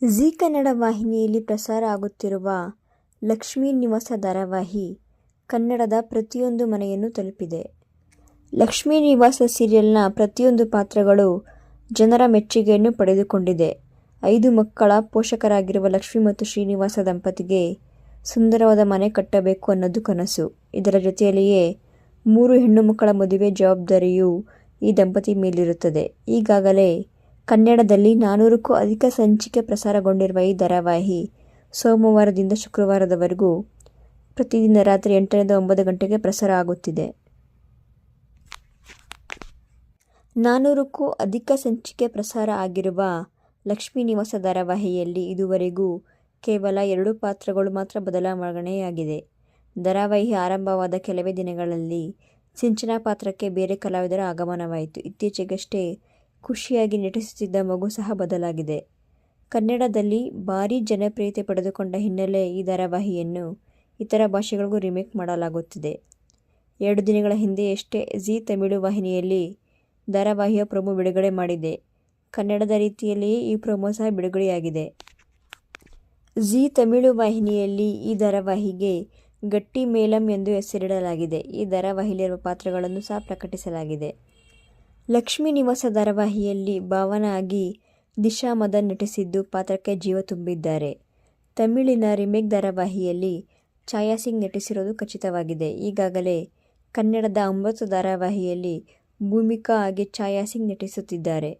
Zee Kannada ವಾಹಿನಿಯಲ್ಲಿ ಪ್ರಸಾರ ಆಗುತ್ತಿರುವ ಲಕ್ಷ್ಮೀ ನಿವಾಸ ಧಾರಾವಾಹಿ ಕನ್ನಡದ ಪ್ರತಿಯೊಂದು ಮನೆಯನ್ನು ತಲುಪಿದೆ. ಲಕ್ಷ್ಮೀ ನಿವಾಸ ಸೀರಿಯಲ್ನ ಪ್ರತಿಯೊಂದು ಪಾತ್ರಗಳು ಜನರ ಮೆಚ್ಚುಗೆಯನ್ನು ಪಡೆದುಕೊಂಡಿದೆ. 5 ಮಕ್ಕಳ ಪೋಷಕರಾಗಿರುವ ಲಕ್ಷ್ಮಿ ಮತ್ತು ಶ್ರೀನಿವಾಸ ದಂಪತಿಗೆ ಸುಂದರವಾದ ಮನೆ ಕಟ್ಟಬೇಕು ಅನ್ನೋದು ಕನಸು. ಇದರ ಜೊತೆಯಲ್ಲಿಯೇ 3 ಹೆಣ್ಣು ಮಕ್ಕಳ ಮದುವೆ ಜವಾಬ್ದಾರಿಯೂ ಈ ದಂಪತಿ ಮೇಲಿರುತ್ತದೆ. ಈಗಾಗಲೇ ಕನ್ನಡದಲ್ಲಿ 400ಕ್ಕೂ ಅಧಿಕ ಸಂಚಿಕೆ ಪ್ರಸಾರಗೊಂಡಿರುವ ಈ ಧಾರಾವಾಹಿ ಸೋಮವಾರದಿಂದ ಶುಕ್ರವಾರದವರೆಗೂ ಪ್ರತಿದಿನ ರಾತ್ರಿ 8ರಿಂದ 9 ಗಂಟೆಗೆ ಪ್ರಸಾರ ಆಗುತ್ತಿದೆ. 400ಕ್ಕೂ ಅಧಿಕ ಸಂಚಿಕೆ ಪ್ರಸಾರ ಆಗಿರುವ ಲಕ್ಷ್ಮೀ ನಿವಾಸ ಧಾರಾವಾಹಿಯಲ್ಲಿ ಇದುವರೆಗೂ ಕೇವಲ 2 ಪಾತ್ರಗಳು ಮಾತ್ರ ಬದಲಾವಣೆಯಾಗಿದೆ. ಧಾರಾವಾಹಿ ಆರಂಭವಾದ ಕೆಲವೇ ದಿನಗಳಲ್ಲಿ ಸಿಂಚನ ಪಾತ್ರಕ್ಕೆ ಬೇರೆ ಕಲಾವಿದರ ಆಗಮನವಾಯಿತು. ಇತ್ತೀಚೆಗಷ್ಟೇ ಖುಷಿಯಾಗಿ ನಟಿಸುತ್ತಿದ್ದ ಮಗು ಸಹ ಬದಲಾಗಿದೆ. ಕನ್ನಡದಲ್ಲಿ ಭಾರೀ ಜನಪ್ರಿಯತೆ ಪಡೆದುಕೊಂಡ ಹಿನ್ನೆಲೆ ಈ ಧಾರಾವಾಹಿಯನ್ನು ಇತರ ಭಾಷೆಗಳಿಗೂ ರೀಮೇಕ್ ಮಾಡಲಾಗುತ್ತಿದೆ. 2 ದಿನಗಳ ಹಿಂದೆಯಷ್ಟೇ ಝೀ ತಮಿಳು ವಾಹಿನಿಯಲ್ಲಿ ಧಾರಾವಾಹಿಯ ಪ್ರೊಮೋ ಬಿಡುಗಡೆ ಮಾಡಿದೆ. ಕನ್ನಡದ ರೀತಿಯಲ್ಲಿಯೇ ಈ ಪ್ರೊಮೋ ಸಹ ಬಿಡುಗಡೆಯಾಗಿದೆ. ಝೀ ತಮಿಳು ವಾಹಿನಿಯಲ್ಲಿ ಈ ಧಾರಾವಾಹಿಗೆ ಗಟ್ಟಿ ಮೇಳಂ ಎಂದು ಹೆಸರಿಡಲಾಗಿದೆ. ಈ ಧಾರಾವಾಹಿಯಲ್ಲಿರುವ ಪಾತ್ರಗಳನ್ನು ಸಹ ಪ್ರಕಟಿಸಲಾಗಿದೆ. ಲಕ್ಷ್ಮೀ ನಿವಾಸ ಧಾರಾವಾಹಿಯಲ್ಲಿ ಭಾವನಾ ಆಗಿ ದಿಶಾ ಮದನ್ ನಟಿಸಿದ್ದು ಪಾತ್ರಕ್ಕೆ ಜೀವ ತುಂಬಿದ್ದಾರೆ. ತಮಿಳಿನ ರೀಮೇಕ್ ಧಾರಾವಾಹಿಯಲ್ಲಿ ಛಾಯಾ ಸಿಂಗ್ ನಟಿಸಿರೋದು ಖಚಿತವಾಗಿದೆ. ಈಗಾಗಲೇ ಕನ್ನಡದ ಅಮೃತ್ ಧಾರಾವಾಹಿಯಲ್ಲಿ ಭೂಮಿಕಾ ಆಗಿ ಛಾಯಾ ಸಿಂಗ್ ನಟಿಸುತ್ತಿದ್ದಾರೆ.